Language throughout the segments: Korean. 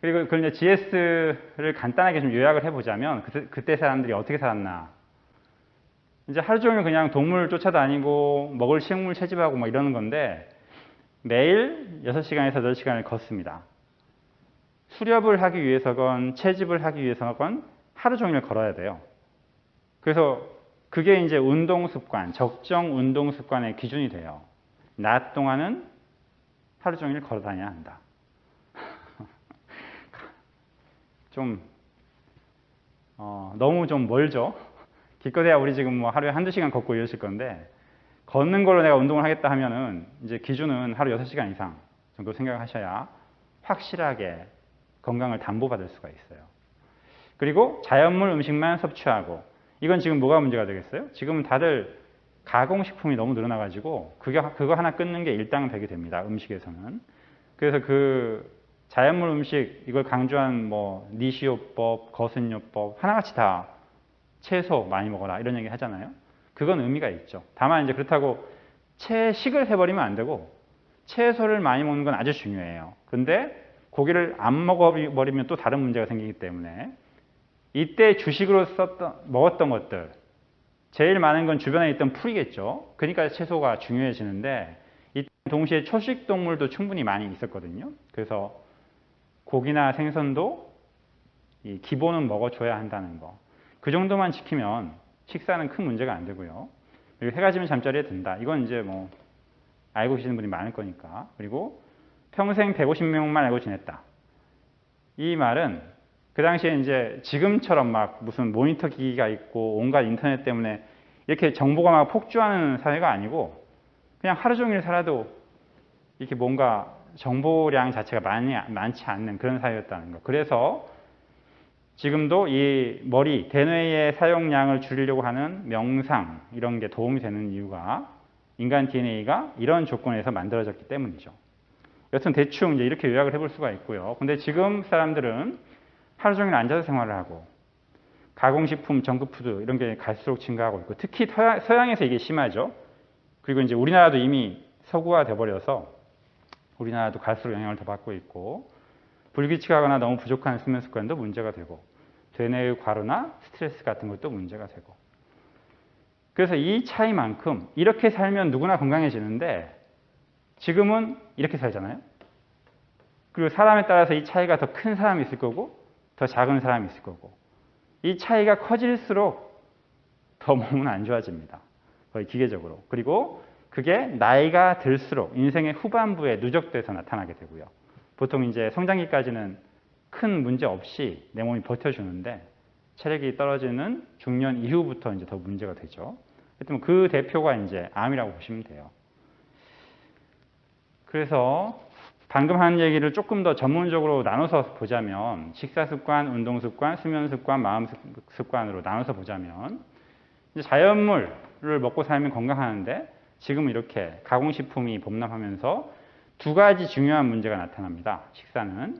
그리고 그걸 이제 GS를 간단하게 좀 요약을 해보자면 그때 사람들이 어떻게 살았나. 이제 하루 종일 그냥 동물 쫓아다니고 먹을 식물 채집하고 뭐 이러는 건데 매일 6시간에서 8시간을 걷습니다. 수렵을 하기 위해서건 채집을 하기 위해서건 하루 종일 걸어야 돼요. 그래서 그게 이제 운동 습관, 적정 운동 습관의 기준이 돼요. 낮 동안은 하루 종일 걸어 다녀야 한다. 좀 너무 좀 멀죠? 기껏해야 우리 지금 뭐 하루에 1~2시간 걷고 이러실 건데 걷는 걸로 내가 운동을 하겠다 하면은 이제 기준은 하루 6시간 이상 정도 생각하셔야 확실하게 건강을 담보받을 수가 있어요. 그리고 자연물 음식만 섭취하고 이건 지금 뭐가 문제가 되겠어요? 지금 다들 가공식품이 너무 늘어나가지고 그거 하나 끊는 게 일당백이 됩니다. 음식에서는. 그래서 그 자연물 음식 이걸 강조한 뭐 니시요법, 거순요법 하나같이 다 채소 많이 먹어라 이런 얘기 하잖아요. 그건 의미가 있죠. 다만 이제 그렇다고 채식을 해버리면 안 되고 채소를 많이 먹는 건 아주 중요해요. 근데 고기를 안 먹어버리면 또 다른 문제가 생기기 때문에 이때 주식으로 먹었던 것들 제일 많은 건 주변에 있던 풀이겠죠. 그러니까 채소가 중요해지는데 이 동시에 초식 동물도 충분히 많이 있었거든요. 그래서 고기나 생선도 이 기본은 먹어줘야 한다는 거. 그 정도만 지키면 식사는 큰 문제가 안 되고요. 그리고 해가 지면 잠자리에 든다. 이건 이제 뭐 알고 계시는 분이 많을 거니까. 그리고 평생 150명만 알고 지냈다. 이 말은 그 당시에 이제 지금처럼 막 무슨 모니터 기기가 있고 온갖 인터넷 때문에 이렇게 정보가 막 폭주하는 사회가 아니고 그냥 하루 종일 살아도 이렇게 뭔가 정보량 자체가 많지 않는 그런 사회였다는 거. 그래서 지금도 이 머리, 대뇌의 사용량을 줄이려고 하는 명상 이런 게 도움이 되는 이유가 인간 DNA가 이런 조건에서 만들어졌기 때문이죠. 여튼 대충 이제 이렇게 요약을 해볼 수가 있고요. 근데 지금 사람들은 하루 종일 앉아서 생활을 하고 가공식품, 정크푸드 이런 게 갈수록 증가하고 있고 특히 서양에서 이게 심하죠. 그리고 이제 우리나라도 이미 서구화돼 버려서 우리나라도 갈수록 영향을 더 받고 있고 불규칙하거나 너무 부족한 수면 습관도 문제가 되고 되뇌의 과로나 스트레스 같은 것도 문제가 되고 그래서 이 차이만큼 이렇게 살면 누구나 건강해지는데 지금은 이렇게 살잖아요. 그리고 사람에 따라서 이 차이가 더 큰 사람이 있을 거고 더 작은 사람이 있을 거고 이 차이가 커질수록 더 몸은 안 좋아집니다. 거의 기계적으로. 그리고 그게 나이가 들수록 인생의 후반부에 누적돼서 나타나게 되고요. 보통 이제 성장기까지는 큰 문제 없이 내 몸이 버텨주는데 체력이 떨어지는 중년 이후부터 이제 더 문제가 되죠. 하여튼 그 대표가 이제 암이라고 보시면 돼요. 그래서 방금 한 얘기를 조금 더 전문적으로 나눠서 보자면 식사 습관, 운동 습관, 수면 습관, 마음 습관으로 나눠서 보자면 이제 자연물을 먹고 살면 건강하는데 지금 이렇게 가공식품이 범람하면서 두 가지 중요한 문제가 나타납니다. 식사는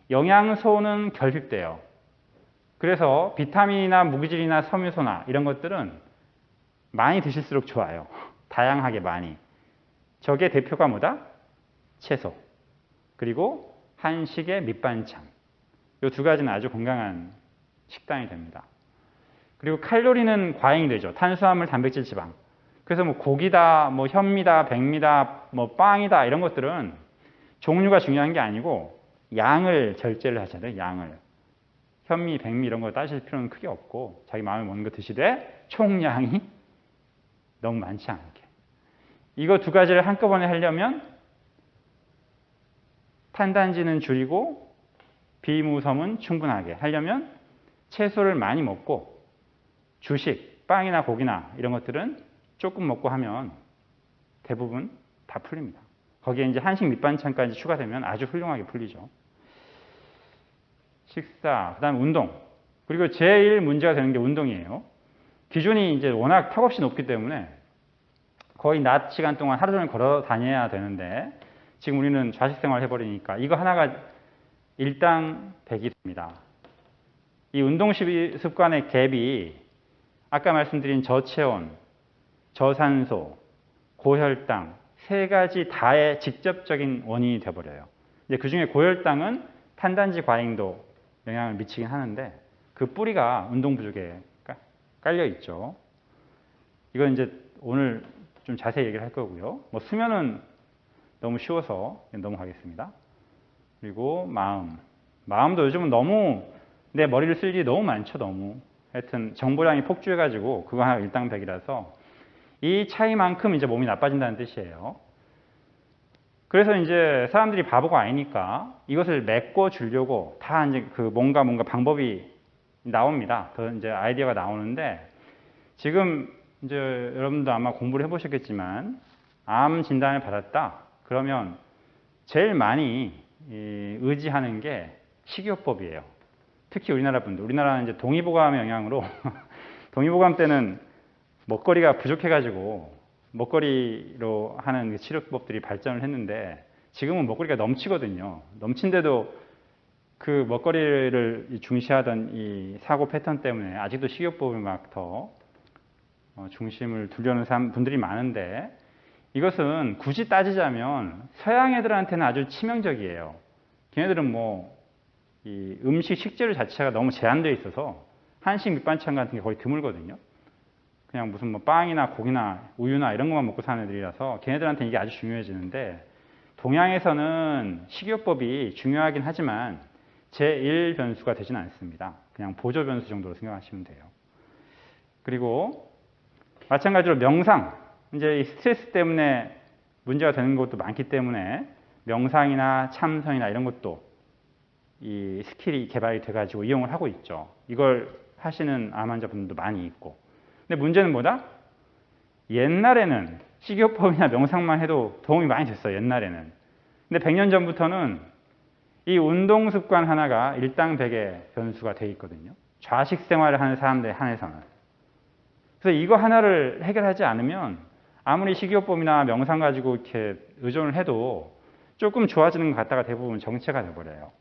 영양소는 결핍돼요. 그래서 비타민이나 무기질이나 섬유소나 이런 것들은 많이 드실수록 좋아요. 다양하게 많이. 저게 대표가 뭐다? 채소. 그리고 한식의 밑반찬. 이 두 가지는 아주 건강한 식단이 됩니다. 그리고 칼로리는 과잉이 되죠. 탄수화물, 단백질, 지방. 그래서 뭐 고기다, 뭐 현미다, 백미다, 뭐 빵이다 이런 것들은 종류가 중요한 게 아니고 양을 절제를 하잖아요. 양을. 현미, 백미 이런 거 따질 필요는 크게 없고 자기 마음에 먹는 거 드시되 총량이 너무 많지 않게. 이거 두 가지를 한꺼번에 하려면 탄단지는 줄이고 비무섬은 충분하게 하려면 채소를 많이 먹고 주식, 빵이나 고기나 이런 것들은 조금 먹고 하면 대부분 다 풀립니다. 거기에 이제 한식 밑반찬까지 추가되면 아주 훌륭하게 풀리죠. 식사, 그 다음 운동. 그리고 제일 문제가 되는 게 운동이에요. 기준이 이제 워낙 턱없이 높기 때문에 거의 낮 시간 동안 하루 종일 걸어 다녀야 되는데 지금 우리는 좌식 생활 해버리니까 이거 하나가 일당백이 됩니다. 이 운동 습관의 갭이 아까 말씀드린 저체온, 저산소, 고혈당 세 가지 다의 직접적인 원인이 되어버려요. 이제 그 중에 고혈당은 탄단지 과잉도 영향을 미치긴 하는데 그 뿌리가 운동 부족에 깔려 있죠. 이건 이제 오늘 좀 자세히 얘기를 할 거고요. 뭐 수면은 너무 쉬워서 넘어가겠습니다. 그리고 마음도 요즘은 너무 내 머리를 쓸 일이 너무 많죠. 너무 하여튼 정보량이 폭주해가지고 그거 하나 일당백이라서 이 차이만큼 이제 몸이 나빠진다는 뜻이에요. 그래서 이제 사람들이 바보가 아니니까 이것을 메꿔 주려고 다 이제 그 뭔가 방법이 나옵니다. 더 이제 아이디어가 나오는데 지금 이제 여러분도 아마 공부를 해보셨겠지만 암 진단을 받았다. 그러면 제일 많이 의지하는 게 식이요법이에요. 특히 우리나라 분들. 우리나라는 이제 동의보감의 영향으로 동의보감 때는 먹거리가 부족해가지고 먹거리로 하는 치료법들이 발전을 했는데 지금은 먹거리가 넘치거든요. 넘친데도 그 먹거리를 중시하던 이 사고 패턴 때문에 아직도 식이요법을 막 더 중심을 두려는 분들이 많은데 이것은 굳이 따지자면 서양 애들한테는 아주 치명적이에요. 걔네들은 뭐 이 음식 식재료 자체가 너무 제한되어 있어서 한식 밑반찬 같은 게 거의 드물거든요. 그냥 무슨 뭐 빵이나 고기나 우유나 이런 것만 먹고 사는 애들이라서 걔네들한테는 이게 아주 중요해지는데 동양에서는 식이요법이 중요하긴 하지만 제1 변수가 되지는 않습니다. 그냥 보조 변수 정도로 생각하시면 돼요. 그리고 마찬가지로 명상, 이제 이 스트레스 때문에 문제가 되는 것도 많기 때문에 명상이나 참선이나 이런 것도 이 스킬이 개발이 돼가지고 이용을 하고 있죠. 이걸 하시는 암 환자분들도 많이 있고. 근데 문제는 뭐다? 옛날에는 식이요법이나 명상만 해도 도움이 많이 됐어요. 옛날에는. 근데 100년 전부터는 이 운동 습관 하나가 일당백의 변수가 돼 있거든요. 좌식 생활을 하는 사람들에 한해서는. 그래서 이거 하나를 해결하지 않으면 아무리 식이요법이나 명상 가지고 이렇게 의존을 해도 조금 좋아지는 것 같다가 대부분 정체가 돼버려요.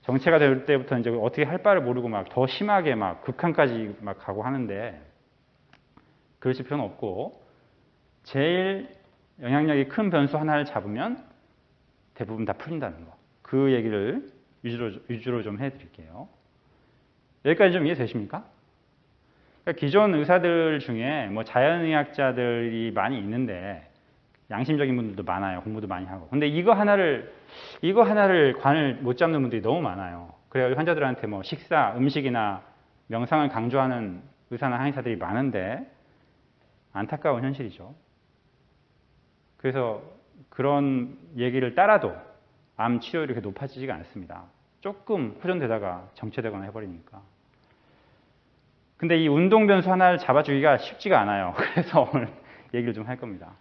정체가 될 때부터 이제 어떻게 할 바를 모르고 막 더 심하게 막 극한까지 막 가고 하는데 그러실 필요는 없고 제일 영향력이 큰 변수 하나를 잡으면 대부분 다 풀린다는 거. 그 얘기를 위주로 좀 해드릴게요. 여기까지 좀 이해되십니까? 그러니까 기존 의사들 중에 뭐 자연의학자들이 많이 있는데 양심적인 분들도 많아요. 공부도 많이 하고. 근데 이거 하나를 관을 못 잡는 분들이 너무 많아요. 그래야 환자들한테 뭐 식사, 음식이나 명상을 강조하는 의사나 한의사들이 많은데 안타까운 현실이죠. 그래서 그런 얘기를 따라도 암 치료율이 그렇게 높아지지가 않습니다. 조금 호전되다가 정체되거나 해버리니까. 근데 이 운동 변수 하나를 잡아주기가 쉽지가 않아요. 그래서 오늘 얘기를 좀 할 겁니다.